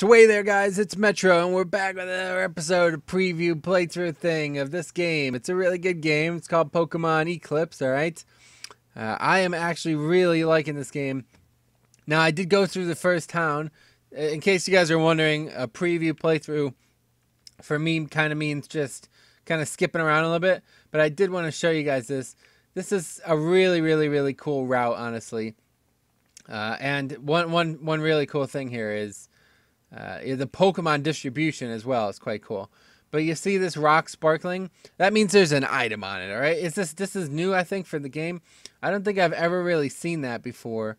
So hey there guys, it's Metro and we're back with another episode of preview playthrough thing of this game. It's a really good game. It's called Pokemon Eclipse, alright? I am actually really liking this game. Now I did go through the first town. In case you guys are wondering, a preview playthrough for me kind of means just kind of skipping around a little bit. But I did want to show you guys this. This is a really cool route, honestly. And one really cool thing here is the Pokemon distribution as well is quite cool. But you see this rock sparkling? That means there's an item on it, alright? This is new, I think, for the game. I don't think I've ever really seen that before.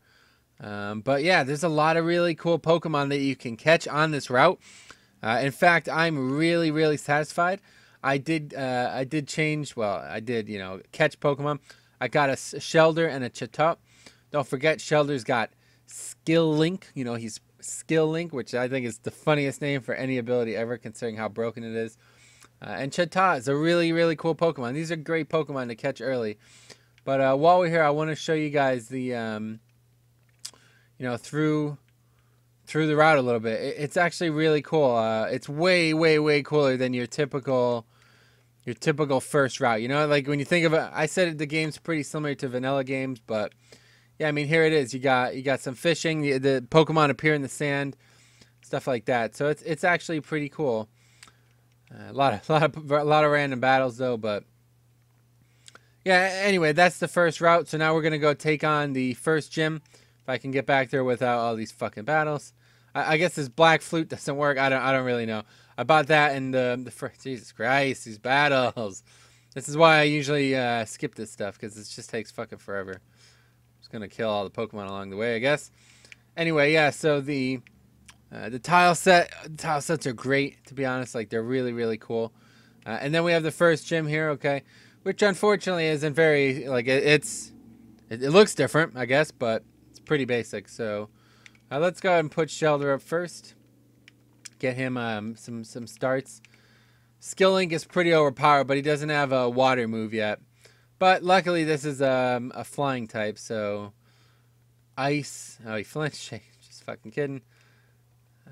But yeah, there's a lot of really cool Pokemon that you can catch on this route. In fact, I'm really satisfied. I did change, well, I did, catch Pokemon. I got a Shelder and a Chatot. Don't forget, Shelder's got Skill Link. He's Skill Link, which I think is the funniest name for any ability ever, considering how broken it is. And Chatot is a really cool Pokemon. These are great Pokemon to catch early. But while we're here, I want to show you guys the, through the route a little bit. It's actually really cool. It's way cooler than your typical first route. Like when you think of it, I said the game's pretty similar to vanilla games, but yeah, I mean, here it is. You got some fishing. The Pokemon appear in the sand, stuff like that. So it's actually pretty cool. A lot of random battles though, but yeah. Anyway, that's the first route. So now we're gonna go take on the first gym. If I can get back there without all these fucking battles. I guess this black flute doesn't work. I don't really know. I bought that and the first. Jesus Christ, these battles. This is why I usually skip this stuff, because it just takes fucking forever. Gonna kill all the Pokemon along the way, I guess. Anyway, yeah, so the tile sets are great, to be honest. Like, they're really cool. And then we have the first gym here, okay, which unfortunately isn't very, like, it looks different, I guess, but it's pretty basic. So let's go ahead and put Shelder up first, get him some starts. Skill Link is pretty overpowered, but he doesn't have a water move yet. But luckily, this is a flying type, so ice. Oh, he flinched. Just fucking kidding.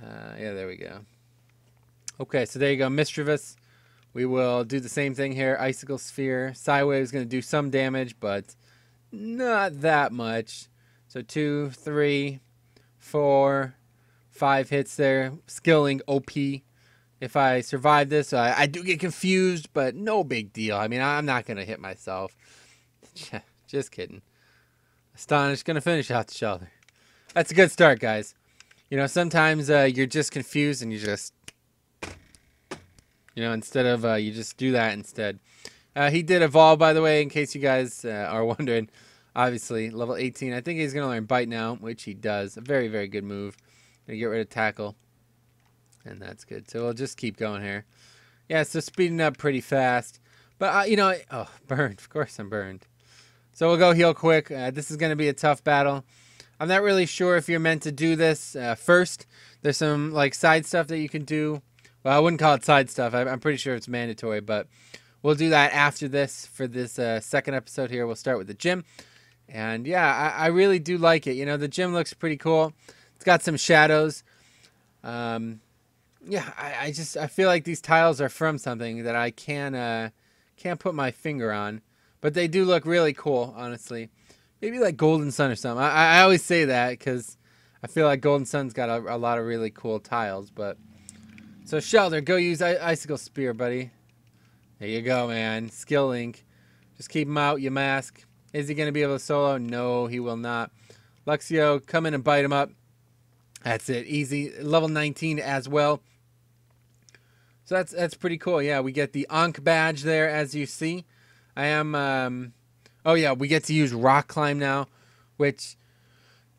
Yeah, there we go. Okay, so there you go, Mischievous. We will do the same thing here. Icicle Sphere. Psywave is going to do some damage, but not that much. So 2, 3, 4, 5 hits there. Skilling OP. If I survive this, I do get confused, but no big deal. I mean, I'm not going to hit myself. Just kidding. Astonished, going to finish out the Shelter. That's a good start, guys. Sometimes you're just confused and you just, instead of, you just do that instead. He did evolve, by the way, in case you guys are wondering. Obviously, level 18. I think he's going to learn Bite now, which he does. A very good move. Going to get rid of Tackle. And that's good. So we'll just keep going here. Yeah, so speeding up pretty fast. But, oh, burned. Of course I'm burned. So we'll go heal quick. This is going to be a tough battle. I'm not really sure if you're meant to do this first. There's some, like, side stuff that you can do. Well, I wouldn't call it side stuff. I'm pretty sure it's mandatory. But we'll do that after this. For this second episode here, we'll start with the gym. And, yeah, I really do like it. The gym looks pretty cool. It's got some shadows. Yeah, I feel like these tiles are from something that I can't put my finger on, but they do look really cool, honestly. Maybe like Golden Sun or something. I always say that because I feel like Golden Sun's got a lot of really cool tiles. But so Shelter, go use Icicle Spear, buddy. There you go, man. Skill Link. Just keep him out. You mask. Is he gonna be able to solo? No, he will not. Luxio, come in and bite him up. That's it. Easy. Level 19 as well. So that's pretty cool. Yeah, we get the Ankh badge there, as you see. I am... oh, yeah, we get to use Rock Climb now, which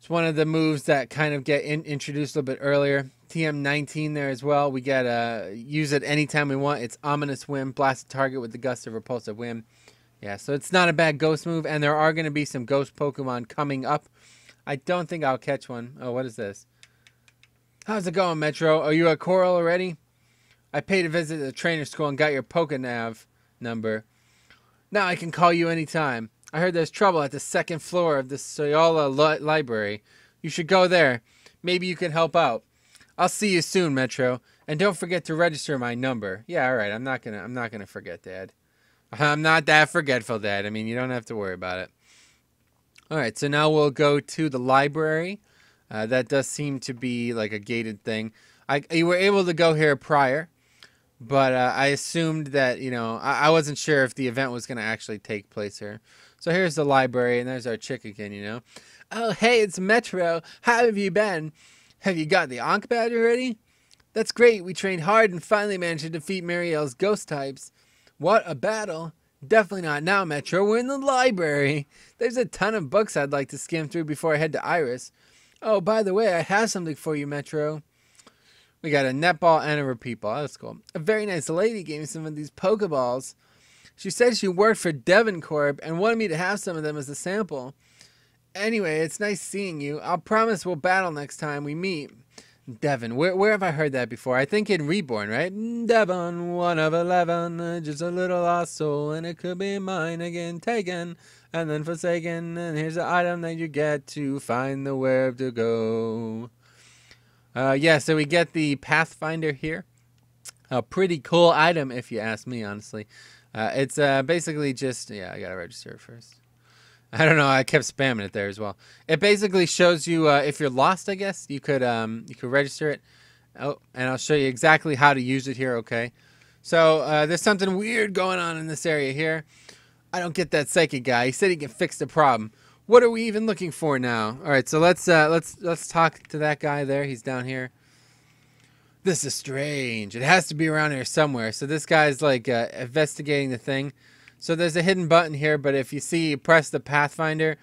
is one of the moves that kind of get introduced a little bit earlier. TM19 there as well. We get use it anytime we want. It's Ominous Whim. Blast the target with the Gust of Repulsive Whim. Yeah, so it's not a bad ghost move, and there are going to be some ghost Pokemon coming up. I don't think I'll catch one. Oh, what is this? How's it going, Metro? Are you at Coral already? I paid a visit to the trainer school and got your Pokenav number. Now I can call you anytime. I heard there's trouble at the second floor of the Soala library. You should go there. Maybe you can help out. I'll see you soon, Metro. And don't forget to register my number. Yeah, all right. I'm not gonna forget, Dad. I'm not that forgetful, Dad. I mean, you don't have to worry about it. All right, so now we'll go to the library. That does seem to be like a gated thing. You were able to go here prior, but I assumed that, I wasn't sure if the event was going to actually take place here. So here's the library, and there's our chick again. Oh, hey, it's Metro. How have you been? Have you got the Ankh badge already? That's great. We trained hard and finally managed to defeat Mariel's ghost types. What a battle. Definitely not now, Metro. We're in the library. There's a ton of books I'd like to skim through before I head to Iris. Oh, by the way, I have something for you, Metro. We got a netball and a repeat ball. That's cool. A very nice lady gave me some of these Pokeballs. She said she worked for Devon Corp and wanted me to have some of them as a sample. Anyway, it's nice seeing you. I'll promise we'll battle next time we meet. Devon, where have I heard that before? I think in Reborn, right? Devon, 1 of 11, just a little lost soul, and it could be mine again, taken, and then forsaken, and here's the item that you get to find the where to go. Yeah, so we get the Pathfinder here. A pretty cool item, if you ask me, honestly. It's basically just, yeah, I gotta register it first. I don't know. I kept spamming it there as well. It basically shows you if you're lost. I guess you could register it. Oh, and I'll show you exactly how to use it here. Okay. So there's something weird going on in this area here. I don't get that psychic guy. He said he can fix the problem. What are we even looking for now? All right. So let's talk to that guy there. He's down here. This is strange. It has to be around here somewhere. So this guy's like investigating the thing. So there's a hidden button here, but if you press the Pathfinder,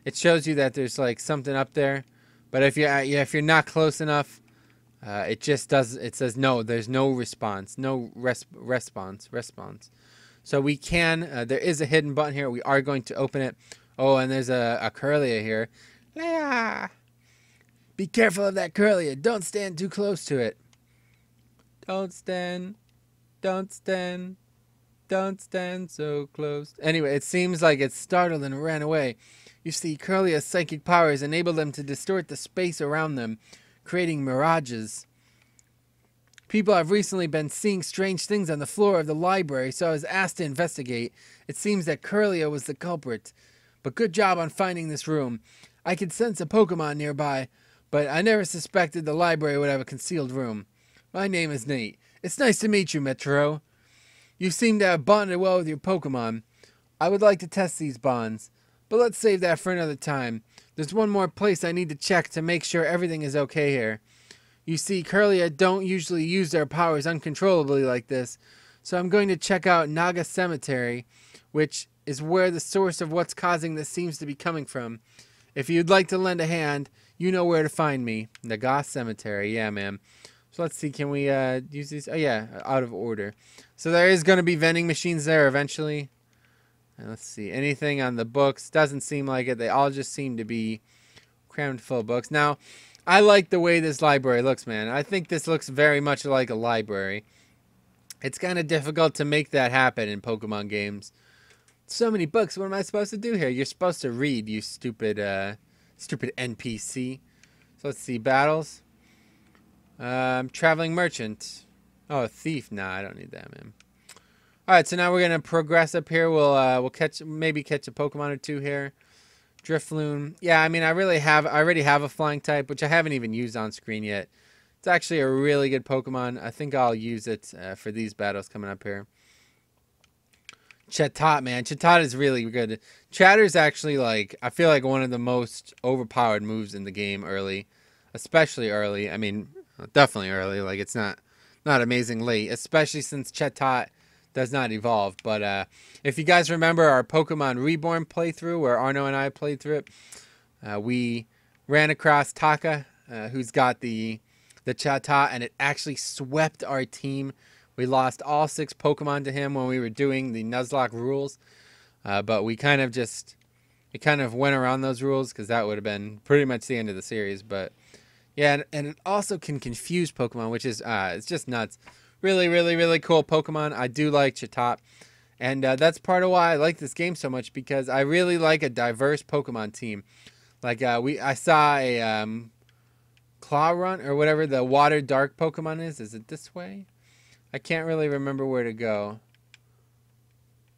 it shows you that there's like something up there. But if you're not close enough, it just does. It says no. There's no response. No response. So we can. There is a hidden button here. We are going to open it. Oh, and there's a Curlia here. Leia! Be careful of that Curlia. Don't stand too close to it. Don't stand. Don't stand. Don't stand so close. Anyway, it seems like it's startled and ran away. You see, Curlia's psychic powers enable them to distort the space around them, creating mirages. People have recently been seeing strange things on the floor of the library, so I was asked to investigate. It seems that Curlia was the culprit. But good job on finding this room. I could sense a Pokemon nearby, but I never suspected the library would have a concealed room. My name is Nate. It's nice to meet you, Metro. You seem to have bonded well with your Pokemon. I would like to test these bonds, but let's save that for another time. There's one more place I need to check to make sure everything is okay here. You see, Curlia don't usually use their powers uncontrollably like this, so I'm going to check out Naga Cemetery, which is where the source of what's causing this seems to be coming from. If you'd like to lend a hand, you know where to find me. Naga Cemetery, yeah, ma'am. So let's see, can we use these? Oh, yeah, out of order. So there is going to be vending machines there eventually. And let's see, anything on the books? Doesn't seem like it. They all just seem to be crammed full of books. Now, I like the way this library looks, man. I think this looks very much like a library. It's kind of difficult to make that happen in Pokemon games. So many books. What am I supposed to do here? You're supposed to read, you stupid NPC. So let's see, battles. Traveling merchant. Oh, a thief. Nah, I don't need that, man. All right, so now we're gonna progress up here. We'll maybe catch a Pokemon or two here. Drifloon. Yeah, I mean, I already have a flying type, which I haven't even used on screen yet. It's actually a really good Pokemon. I think I'll use it for these battles coming up here. Chatot, man. Chatot is really good. Chatter's actually, like, I feel like one of the most overpowered moves in the game early. Especially early. I mean, definitely early. Like, it's not amazing late. Especially since Chatot does not evolve. But if you guys remember our Pokemon Reborn playthrough, where Arno and I played through it, we ran across Taka, who's got the Chatot, and it actually swept our team. We lost all 6 Pokemon to him when we were doing the Nuzlocke rules. But we kind of went around those rules because that would have been pretty much the end of the series. But yeah, and it also can confuse Pokemon, which is it's just nuts. Really, really, really cool Pokemon. I do like Chatot. And that's part of why I like this game so much, because I really like a diverse Pokemon team. Like I saw a Claw Run or whatever the water dark Pokemon is. Is it this way? I can't really remember where to go.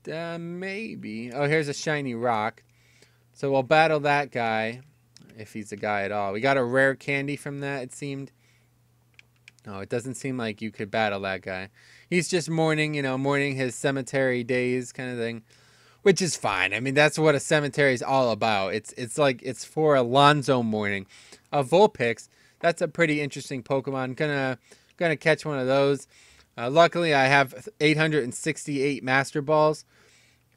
Maybe. Oh, here's a shiny rock. So we'll battle that guy, if he's a guy at all. We got a rare candy from that, it seemed. No, it doesn't seem like you could battle that guy. He's just mourning, you know, mourning his cemetery days kind of thing, which is fine. I mean, that's what a cemetery is all about. It's like it's for Alonzo mourning. A Vulpix, that's a pretty interesting Pokemon. Gonna catch one of those. Luckily, I have 868 Master Balls.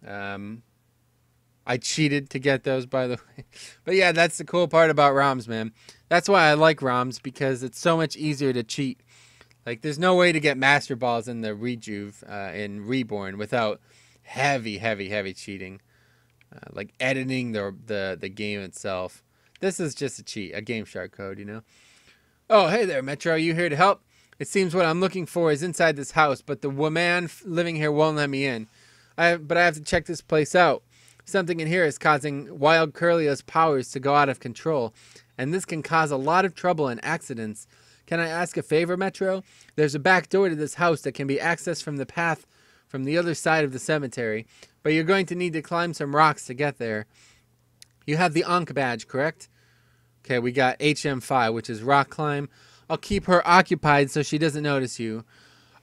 I cheated to get those, by the way. But yeah, that's the cool part about ROMs, man. That's why I like ROMs, because it's so much easier to cheat. Like, there's no way to get Master Balls in the Rejuve, in Reborn, without heavy cheating. Like editing the game itself. This is just a cheat, a Game Shark code, you know? Oh, hey there, Metro. You here to help? It seems what I'm looking for is inside this house, but the woman living here won't let me in. But I have to check this place out. Something in here is causing Wild Curlia's powers to go out of control, and this can cause a lot of trouble and accidents. Can I ask a favor, Metro? There's a back door to this house that can be accessed from the path from the other side of the cemetery, but you're going to need to climb some rocks to get there. You have the Ankh badge, correct? Okay, we got HM5, which is rock climb. I'll keep her occupied so she doesn't notice you.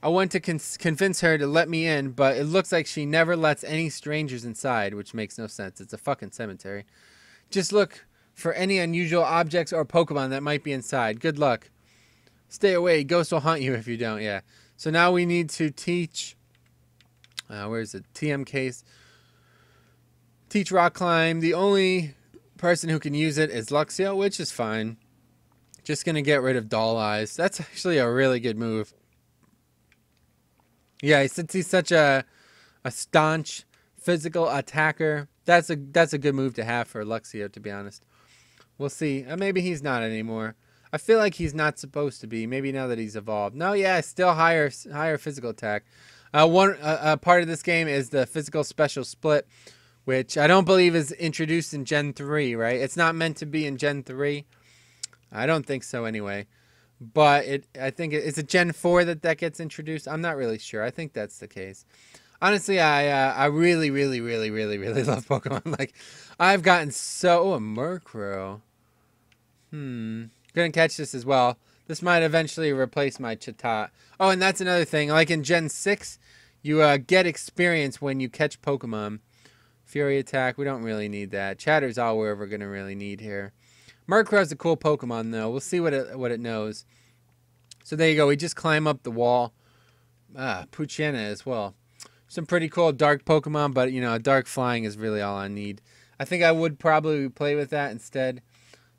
I want to convince her to let me in, but it looks like she never lets any strangers inside, which makes no sense. It's a fucking cemetery. Just look for any unusual objects or Pokemon that might be inside. Good luck. Stay away. Ghosts will haunt you if you don't. Yeah. So now we need to teach... where's the TM case? Teach rock climb. The only person who can use it is Luxio, which is fine. Just going to get rid of Doll Eyes. That's actually a really good move. Yeah, since he's such a staunch physical attacker, that's a good move to have for Luxio, to be honest. We'll see. Maybe he's not anymore. I feel like he's not supposed to be. Maybe now that he's evolved. No, yeah, still higher physical attack. One part of this game is the physical special split, which I don't believe is introduced in Gen 3, right? It's not meant to be in Gen 3. I don't think so anyway. But I think it's a Gen 4 that gets introduced. I'm not really sure. I think that's the case. Honestly, I really love Pokemon. Like, I've gotten so... Oh, a Murkrow. Gonna catch this as well. This might eventually replace my Chatot. Oh, and that's another thing. Like in Gen 6, you get experience when you catch Pokemon. Fury Attack, we don't really need that. Chatter's all we're ever gonna really need here. Murkrow's a cool Pokemon, though. We'll see what it knows. So there you go. We just climb up the wall. Poochyena as well. Some pretty cool dark Pokemon, but, you know, dark flying is really all I need. I think I would probably play with that instead.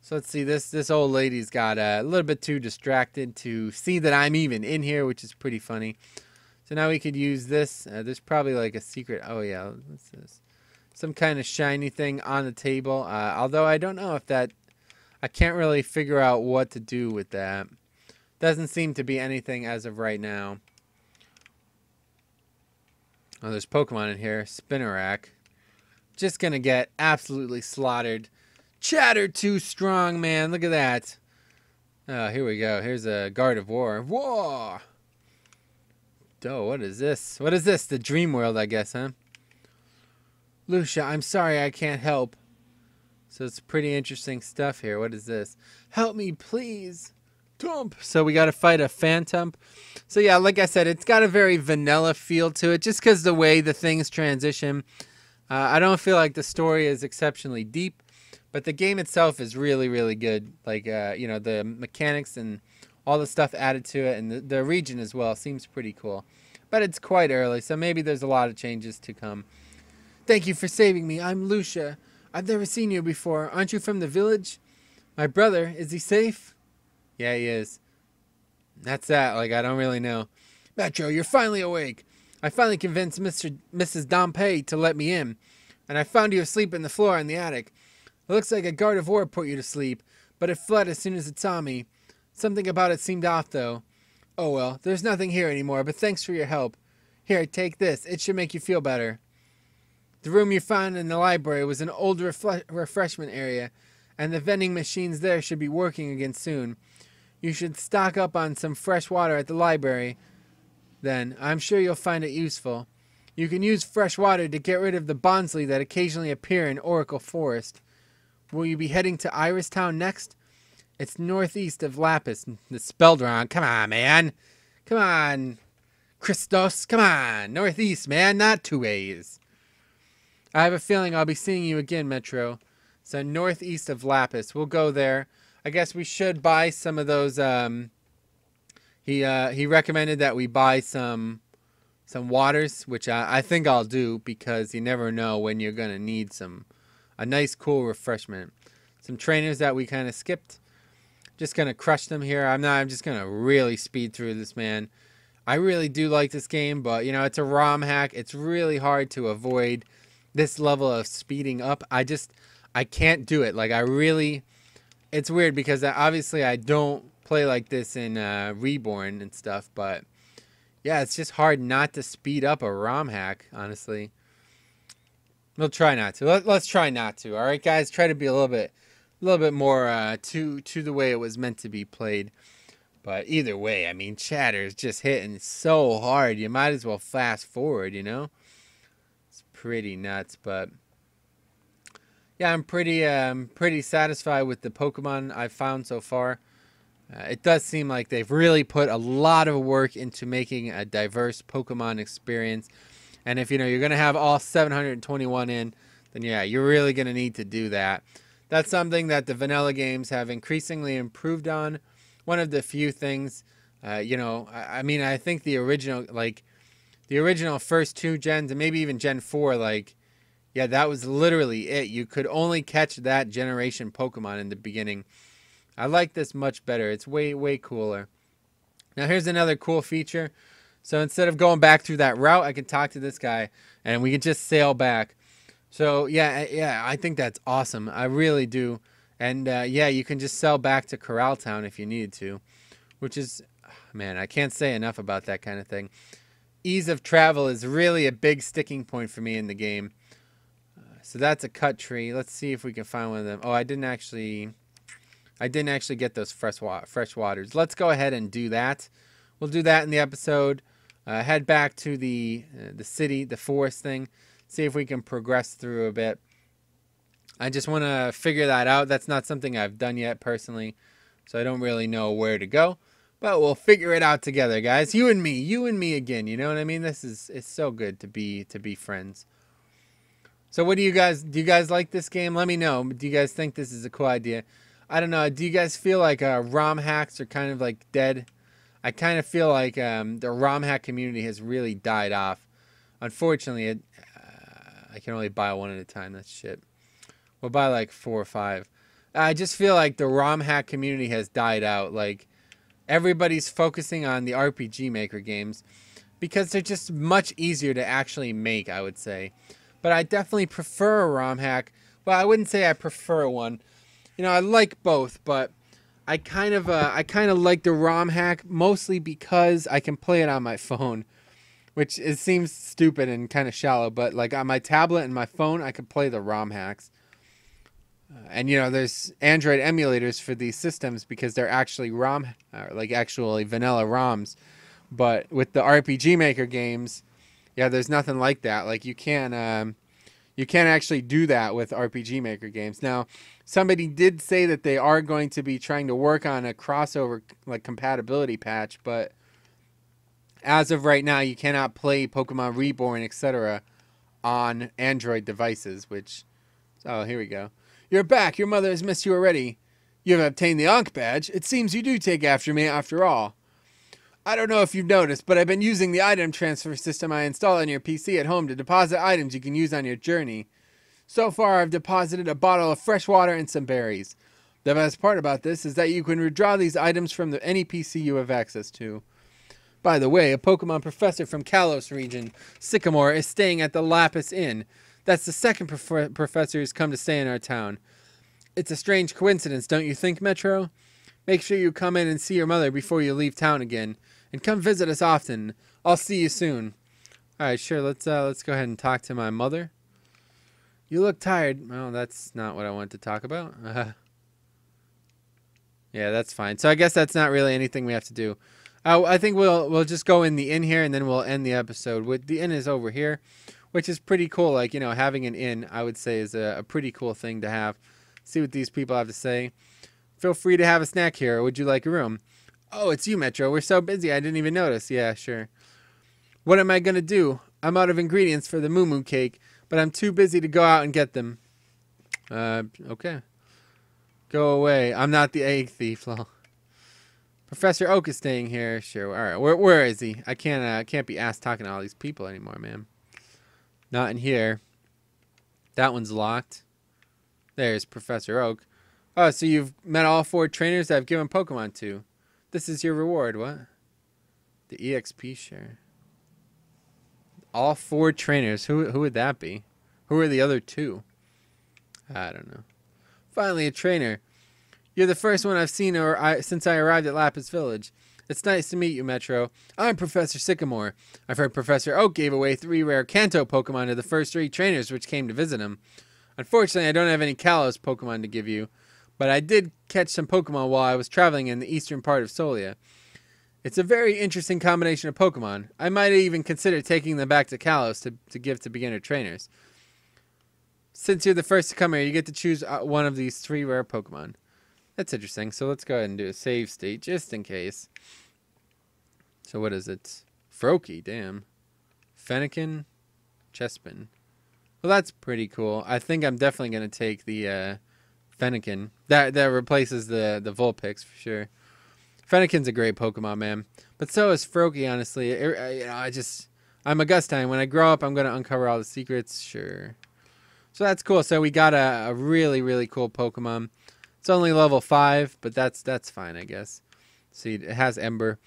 So let's see. This old lady's got a little bit too distracted to see that I'm even in here, which is pretty funny. So now we could use this. There's probably like a secret. Oh, yeah. What's this? Some kind of shiny thing on the table. Although I don't know if that... I can't really figure out what to do with that. Doesn't seem to be anything as of right now. Oh, there's Pokemon in here. Spinarak. Just gonna get absolutely slaughtered. Chatter too strong, man. Look at that. Oh, here we go. Here's a Gardevoir. Whoa! Oh, what is this? What is this? The Dream World, I guess, huh? Lucia, I'm sorry I can't help. So it's pretty interesting stuff here. What is this? Help me, please. Tump. So we got to fight a Phantom. So yeah, like I said, it's got a very vanilla feel to it, just because the way the things transition. I don't feel like the story is exceptionally deep, but the game itself is really good. Like, you know, the mechanics and all the stuff added to it, and the region as well seems pretty cool. But it's quite early, so maybe there's a lot of changes to come. Thank you for saving me. I'm Lucia. I've never seen you before. Aren't you from the village? My brother, is he safe? Yeah, he is. That's that. Like, I don't really know. Metro, you're finally awake. I finally convinced Mrs. Dompe to let me in. And I found you asleep on the floor in the attic. It looks like a Gardevoir put you to sleep, but it fled as soon as it saw me. Something about it seemed off, though. Oh well, there's nothing here anymore, but thanks for your help. Here, take this. It should make you feel better. The room you found in the library was an old refreshment area, and the vending machines there should be working again soon. You should stock up on some fresh water at the library. Then I'm sure you'll find it useful. You can use fresh water to get rid of the Bonsly that occasionally appear in Oracle Forest. Will you be heading to Iris Town next? It's northeast of Lapis. It's spelled wrong. Come on, man. Come on, Christos. Come on. Northeast, man. Not 2 A's. I have a feeling I'll be seeing you again, Metro. So northeast of Lapis. We'll go there. I guess we should buy some of those. He recommended that we buy some waters, which I think I'll do because you never know when you're going to need a nice cool refreshment. Some trainers that we kind of skipped. Just going to crush them here. I'm just going to really speed through this, man. I really do like this game, but, you know, it's a ROM hack. It's really hard to avoid this level of speeding up. I can't do it. Like, it's weird because obviously I don't play like this in Reborn and stuff, but yeah, it's just hard not to speed up a ROM hack, honestly. We'll try not to. Let's try not to. All right, guys, try to be a little bit more to the way it was meant to be played. But either way, I mean, chatter is just hitting so hard. You might as well fast forward, you know? It's pretty nuts, but yeah, I'm pretty satisfied with the Pokemon I've found so far. It does seem like they've really put a lot of work into making a diverse Pokemon experience. And if, you know, you're going to have all 721 in, then yeah, you're really going to need to do that. That's something that the vanilla games have increasingly improved on. One of the few things, you know, I mean, I think the original first 2 gens, and maybe even Gen 4, like, yeah, that was literally it. You could only catch that generation Pokemon in the beginning. I like this much better. It's way, way cooler. Now, here's another cool feature. So instead of going back through that route, I can talk to this guy, and we can just sail back. So, yeah, I think that's awesome. I really do. And, yeah, you can just sail back to Corral Town if you needed to, which is, man, I can't say enough about that kind of thing. Ease of travel is really a big sticking point for me in the game. So that's a cut tree. Let's see if we can find one of them. Oh, I didn't actually get those fresh waters. Let's go ahead and do that. We'll do that in the episode. Head back to the city, the forest thing. See if we can progress through a bit. I just want to figure that out. That's not something I've done yet personally, so I don't really know where to go. But we'll figure it out together, guys. You and me again. You know what I mean? It's so good to be friends. So what do you guys like this game? Let me know. Do you guys think this is a cool idea? I don't know. Do you guys feel like ROM hacks are kind of like dead? I kind of feel like the ROM hack community has really died off. Unfortunately, I can only buy one at a time. That's shit. We'll buy like 4 or 5. I just feel like the ROM hack community has died out. Like, everybody's focusing on the RPG Maker games because they're just much easier to actually make, I would say. But I definitely prefer a ROM hack. Well, I wouldn't say I prefer one. You know, I like both, but I kind of like the ROM hack mostly because I can play it on my phone, which it seems stupid and kind of shallow, but like on my tablet and my phone, I can play the ROM hacks. And you know, there's Android emulators for these systems because they're actually actually vanilla ROMs. But with the RPG Maker games, yeah, there's nothing like that. Like you can't actually do that with RPG Maker games. Now, somebody did say that they are going to be trying to work on a crossover like compatibility patch, but as of right now, you cannot play Pokemon Reborn, etc. on Android devices, which, oh, here we go. You're back. Your mother has missed you already. You have obtained the Ankh badge. It seems you do take after me after all. I don't know if you've noticed, but I've been using the item transfer system I installed on your PC at home to deposit items you can use on your journey. So far, I've deposited a bottle of fresh water and some berries. The best part about this is that you can withdraw these items from any PC you have access to. By the way, a Pokemon professor from Kalos region, Sycamore, is staying at the Lapis Inn. That's the second professor who's come to stay in our town. It's a strange coincidence, don't you think, Metro? Make sure you come in and see your mother before you leave town again. And come visit us often. I'll see you soon. Alright, sure, let's go ahead and talk to my mother. You look tired. Well, that's not what I wanted to talk about. Yeah, Yeah, that's fine. So I guess that's not really anything we have to do. I think we'll just go in the inn here, and then we'll end the episode. The inn is over here, which is pretty cool. Like, you know, having an inn, I would say, is a pretty cool thing to have. See what these people have to say. Feel free to have a snack here. Or would you like a room? Oh, it's you, Metro. We're so busy. I didn't even notice. Yeah, sure. What am I going to do? I'm out of ingredients for the moo moo cake, but I'm too busy to go out and get them. Okay. Go away. I'm not the egg thief. Professor Oak is staying here. Sure. All right. Where is he? I can't be asked talking to all these people anymore, man. Not in here. That one's locked. There's Professor Oak. Oh, so you've met all 4 trainers that I've given Pokemon to. This is your reward. What? The EXP share. All 4 trainers. Who would that be? Who are the other 2? I don't know. Finally, a trainer. You're the first one I've seen since I arrived at Lapis Village. It's nice to meet you, Metro. I'm Professor Sycamore. I've heard Professor Oak gave away 3 rare Kanto Pokemon to the first 3 trainers which came to visit him. Unfortunately, I don't have any Kalos Pokemon to give you, but I did catch some Pokemon while I was traveling in the eastern part of Soala. It's a very interesting combination of Pokemon. I might even consider taking them back to Kalos to give to beginner trainers. Since you're the first to come here, you get to choose one of these 3 rare Pokemon. That's interesting. So let's go ahead and do a save state just in case. So what is it? Froakie, damn. Fennekin, Chespin. Well, that's pretty cool. I think I'm definitely going to take the Fennekin. That replaces the Vulpix for sure. Fennekin's a great Pokemon, man. But so is Froakie, honestly. I'm Augustine. When I grow up, I'm going to uncover all the secrets. Sure. So that's cool. So we got a really, really cool Pokemon. It's only level 5, but that's fine, I guess. See, it has Ember.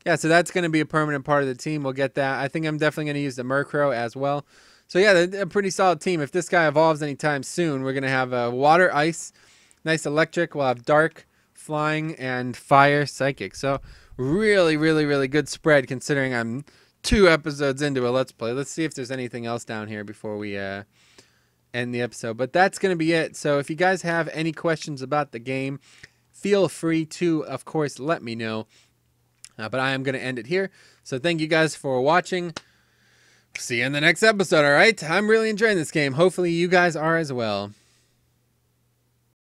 Yeah, so that's going to be a permanent part of the team. We'll get that. I think I'm definitely going to use the Murkrow as well. So yeah, they're a pretty solid team. If this guy evolves anytime soon, we're going to have Water, Ice, nice Electric. We'll have Dark, Flying, and Fire, Psychic. So really, really, really good spread considering I'm 2 episodes into a Let's Play. Let's see if there's anything else down here before we end the episode. But that's going to be it. So if you guys have any questions about the game, feel free to, of course, let me know. But I am going to end it here. So thank you guys for watching. See you in the next episode, all right? I'm really enjoying this game. Hopefully you guys are as well.